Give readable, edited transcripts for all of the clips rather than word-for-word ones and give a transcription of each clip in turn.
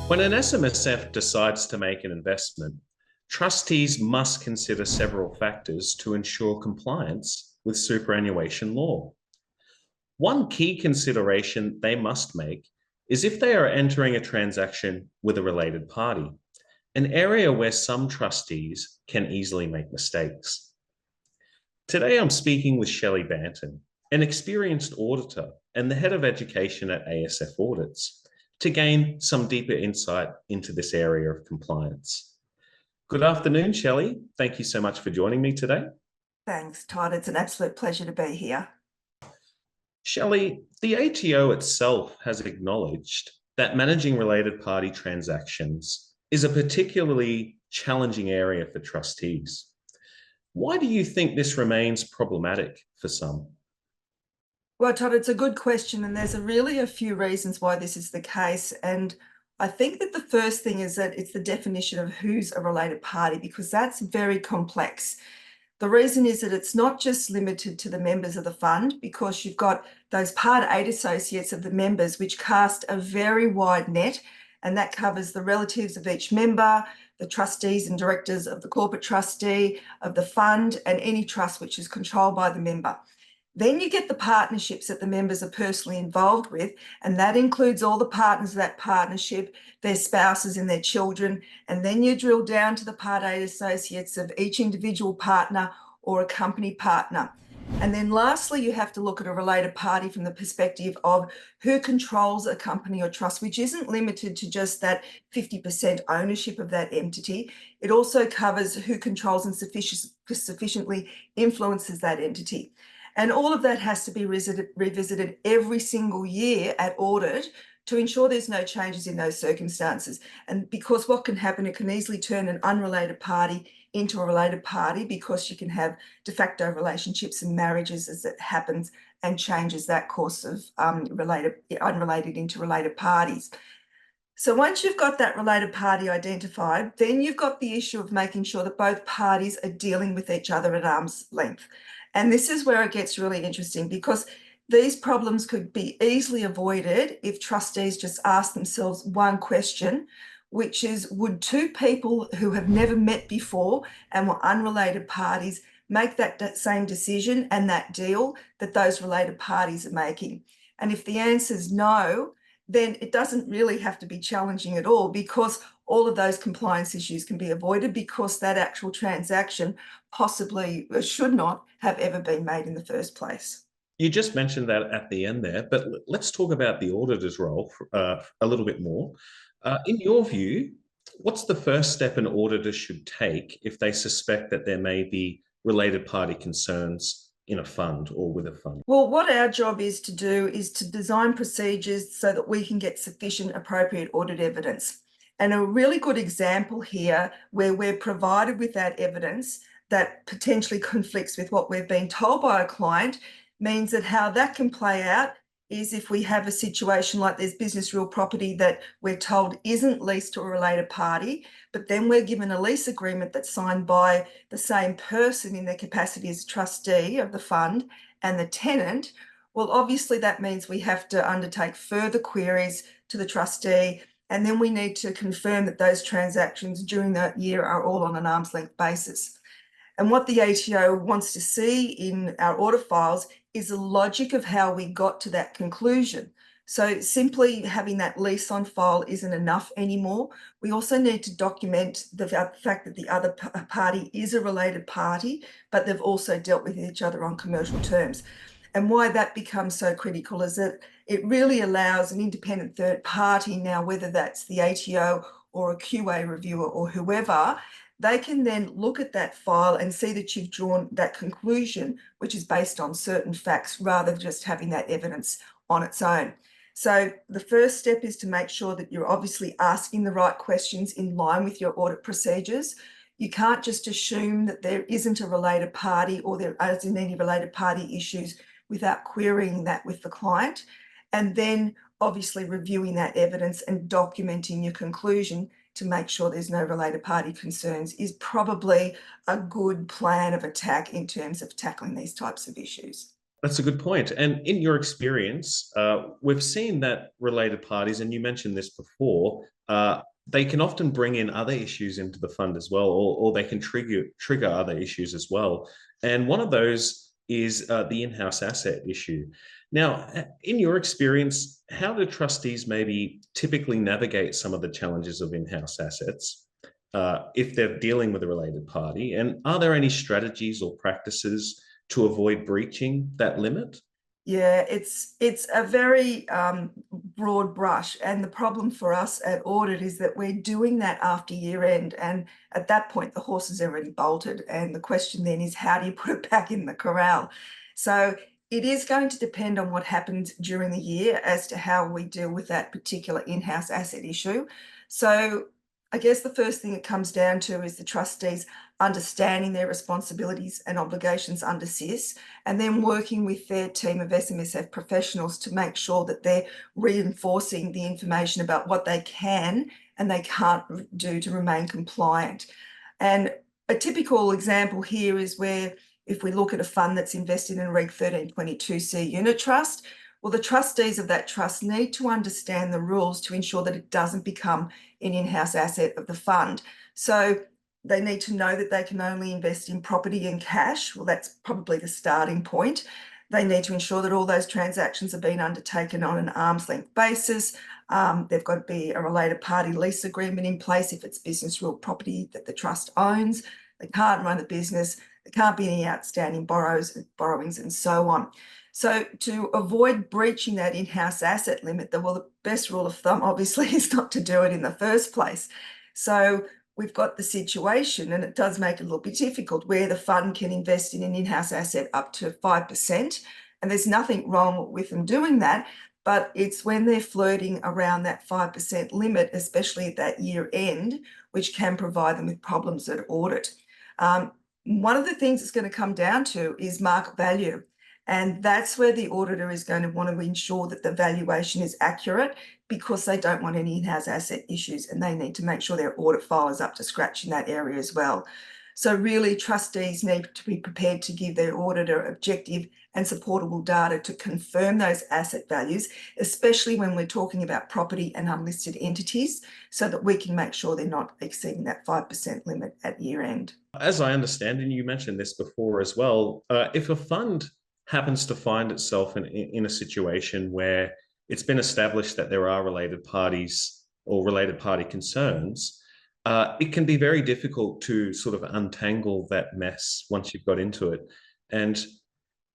When an SMSF decides to make an investment, trustees must consider several factors to ensure compliance with superannuation law. One key consideration they must make is if they are entering a transaction with a related party, an area where some trustees can easily make mistakes. Today, I'm speaking with Shelley Banton, an experienced auditor and the head of education at ASF Audits, to gain some deeper insight into this area of compliance. Good afternoon, Shelley. Thank you so much for joining me today. Thanks, Todd. It's an absolute pleasure to be here. Shelley, the ATO itself has acknowledged that managing related party transactions is a particularly challenging area for trustees. Why do you think this remains problematic for some? Well, Todd, it's a good question, and there's really a few reasons why this is the case. And I think that the first thing is that it's the definition of who's a related party, because that's very complex. The reason is that it's not just limited to the members of the fund, because you've got those Part 8 associates of the members, which cast a very wide net, and that covers the relatives of each member, the trustees and directors of the corporate trustee, of the fund, and any trust which is controlled by the member. Then you get the partnerships that the members are personally involved with, and that includes all the partners of that partnership, their spouses and their children. And then you drill down to the Part 8 associates of each individual partner or a company partner. And then lastly, you have to look at a related party from the perspective of who controls a company or trust, which isn't limited to just that 50% ownership of that entity. It also covers who controls and sufficiently influences that entity. And all of that has to be revisited every single year at audit to ensure there's no changes in those circumstances. And because what can happen, it can easily turn an unrelated party into a related party, because you can have de facto relationships and marriages as it happens and changes that course of unrelated into related parties. So once you've got that related party identified, then you've got the issue of making sure that both parties are dealing with each other at arm's length. And this is where it gets really interesting, because these problems could be easily avoided if trustees just ask themselves one question, which is, would two people who have never met before and were unrelated parties make that same decision and that deal that those related parties are making? And if the answer is no, then it doesn't really have to be challenging at all, because all of those compliance issues can be avoided, because that actual transaction possibly should not have ever been made in the first place. You just mentioned that at the end there, but let's talk about the auditor's role a little bit more. In your view, what's the first step an auditor should take if they suspect that there may be related party concerns in a fund or with a fund? Well, what our job is to do is to design procedures so that we can get sufficient appropriate audit evidence. And a really good example here where we're provided with that evidence that potentially conflicts with what we've been told by a client means that how that can play out is if we have a situation like there's business real property that we're told isn't leased to a related party, but then we're given a lease agreement that's signed by the same person in their capacity as trustee of the fund and the tenant. Well, obviously that means we have to undertake further queries to the trustee, and then we need to confirm that those transactions during that year are all on an arm's length basis. And what the ATO wants to see in our audit files is the logic of how we got to that conclusion. So simply having that lease on file isn't enough anymore. We also need to document the fact that the other party is a related party, but they've also dealt with each other on commercial terms. And why that becomes so critical is that it really allows an independent third party now, whether that's the ATO or a QA reviewer or whoever, they can then look at that file and see that you've drawn that conclusion, which is based on certain facts, rather than just having that evidence on its own. So the first step is to make sure that you're obviously asking the right questions in line with your audit procedures. You can't just assume that there isn't a related party or there isn't any related party issues without querying that with the client. And then obviously reviewing that evidence and documenting your conclusion to make sure there's no related party concerns is probably a good plan of attack in terms of tackling these types of issues. That's a good point. And in your experience, we've seen that related parties, and you mentioned this before, they can often bring in other issues into the fund as well, or they can trigger other issues as well. And one of those is the in-house asset issue. Now, in your experience, how do trustees maybe typically navigate some of the challenges of in-house assets if they're dealing with a related party? And are there any strategies or practices to avoid breaching that limit? Yeah, it's a very broad brush, and the problem for us at audit is that we're doing that after year end, and at that point the horse is already bolted, and the question then is how do you put it back in the corral? So it is going to depend on what happens during the year as to how we deal with that particular in-house asset issue. So I guess the first thing it comes down to is the trustees understanding their responsibilities and obligations under SIS, and then working with their team of SMSF professionals to make sure that they're reinforcing the information about what they can and they can't do to remain compliant. And a typical example here is where if we look at a fund that's invested in Reg 1322C unit trust, well, the trustees of that trust need to understand the rules to ensure that it doesn't become an in-house asset of the fund. So they need to know that they can only invest in property and cash. Well, that's probably the starting point. They need to ensure that all those transactions are being undertaken on an arm's length basis. They've got to be a related party lease agreement in place if it's business real property that the trust owns. They can't run the business. There can't be any outstanding borrowings and so on. So to avoid breaching that in-house asset limit, the best rule of thumb obviously is not to do it in the first place. So we've got the situation, and it does make it a little bit difficult, where the fund can invest in an in-house asset up to 5%, and there's nothing wrong with them doing that, but it's when they're flirting around that 5% limit, especially at that year end, which can provide them with problems at audit. One of the things it's going to come down to is market value. And that's where the auditor is going to want to ensure that the valuation is accurate, because they don't want any in-house asset issues, and they need to make sure their audit file is up to scratch in that area as well. So really, trustees need to be prepared to give their auditor objective and supportable data to confirm those asset values, especially when we're talking about property and unlisted entities, so that we can make sure they're not exceeding that 5% limit at year end. As I understand, and you mentioned this before as well, if a fund happens to find itself in a situation where it's been established that there are related parties or related party concerns, it can be very difficult to sort of untangle that mess once you've got into it. And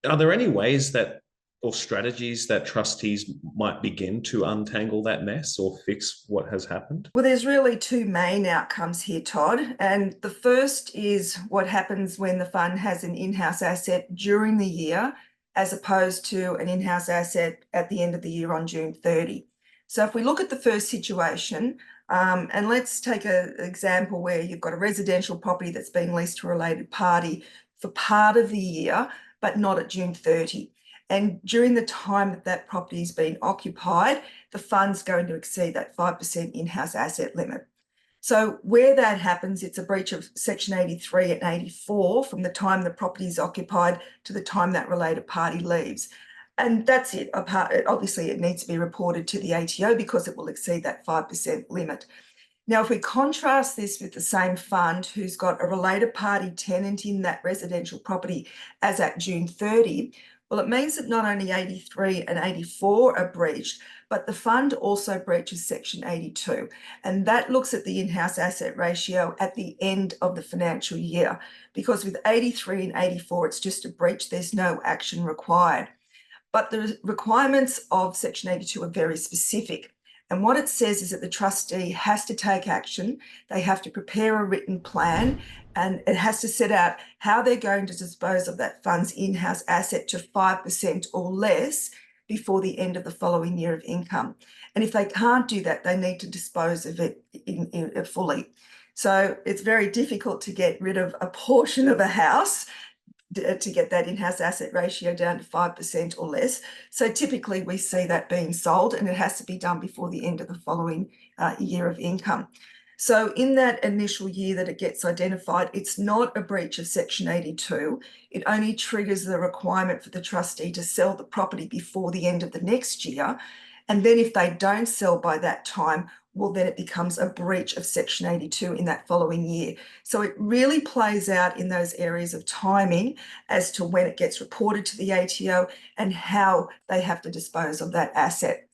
are there any ways that or strategies that trustees might begin to untangle that mess or fix what has happened? Well, there's really two main outcomes here, Todd. And the first is what happens when the fund has an in-house asset during the year, as opposed to an in-house asset at the end of the year on June 30. So if we look at the first situation, and let's take an example where you've got a residential property that's being leased to a related party for part of the year, but not at June 30. And during the time that that property has been occupied, the fund's going to exceed that 5% in-house asset limit. So where that happens, it's a breach of Section 83 and 84 from the time the property is occupied to the time that related party leaves. And that's it. Obviously, it needs to be reported to the ATO because it will exceed that 5% limit. Now, if we contrast this with the same fund who's got a related party tenant in that residential property as at June 30, well, it means that not only 83 and 84 are breached, but the fund also breaches Section 82. And that looks at the in-house asset ratio at the end of the financial year, because with 83 and 84, it's just a breach, there's no action required. But the requirements of Section 82 are very specific. And what it says is that the trustee has to take action. They have to prepare a written plan, and it has to set out how they're going to dispose of that fund's in-house asset to 5% or less before the end of the following year of income. And if they can't do that, they need to dispose of it fully. So it's very difficult to get rid of a portion of a house to get that in-house asset ratio down to 5% or less. So typically we see that being sold, and it has to be done before the end of the following year of income. So in that initial year that it gets identified, it's not a breach of Section 82. It only triggers the requirement for the trustee to sell the property before the end of the next year. And then if they don't sell by that time, well, then it becomes a breach of Section 82 in that following year. So it really plays out in those areas of timing as to when it gets reported to the ATO and how they have to dispose of that asset.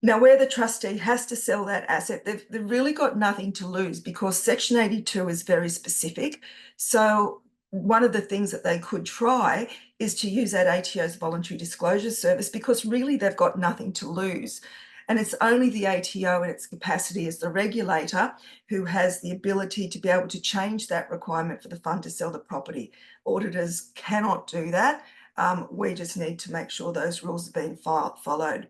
Now, where the trustee has to sell that asset, they've really got nothing to lose because Section 82 is very specific. So one of the things that they could try is to use that ATO's voluntary disclosure service because really they've got nothing to lose. And it's only the ATO in its capacity as the regulator who has the ability to be able to change that requirement for the fund to sell the property. Auditors cannot do that. We just need to make sure those rules are being followed.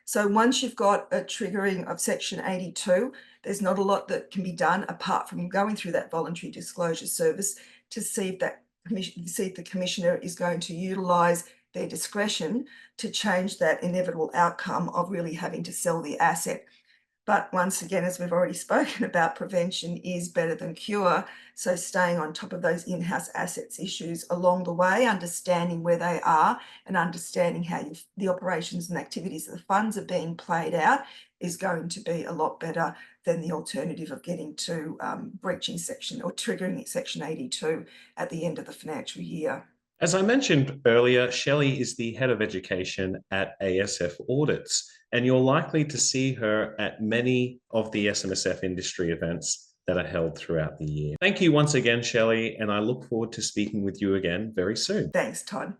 So once you've got a triggering of Section 82, there's not a lot that can be done apart from going through that voluntary disclosure service to see if the commissioner is going to utilise their discretion to change that inevitable outcome of really having to sell the asset. But once again, as we've already spoken about, prevention is better than cure. So staying on top of those in-house assets issues along the way, understanding where they are and understanding how the operations and activities of the funds are being played out is going to be a lot better than the alternative of getting to breaching section or triggering Section 82 at the end of the financial year. As I mentioned earlier, Shelley is the head of education at ASF Audits, and you're likely to see her at many of the SMSF industry events that are held throughout the year. Thank you once again, Shelley, and I look forward to speaking with you again very soon. Thanks, Todd.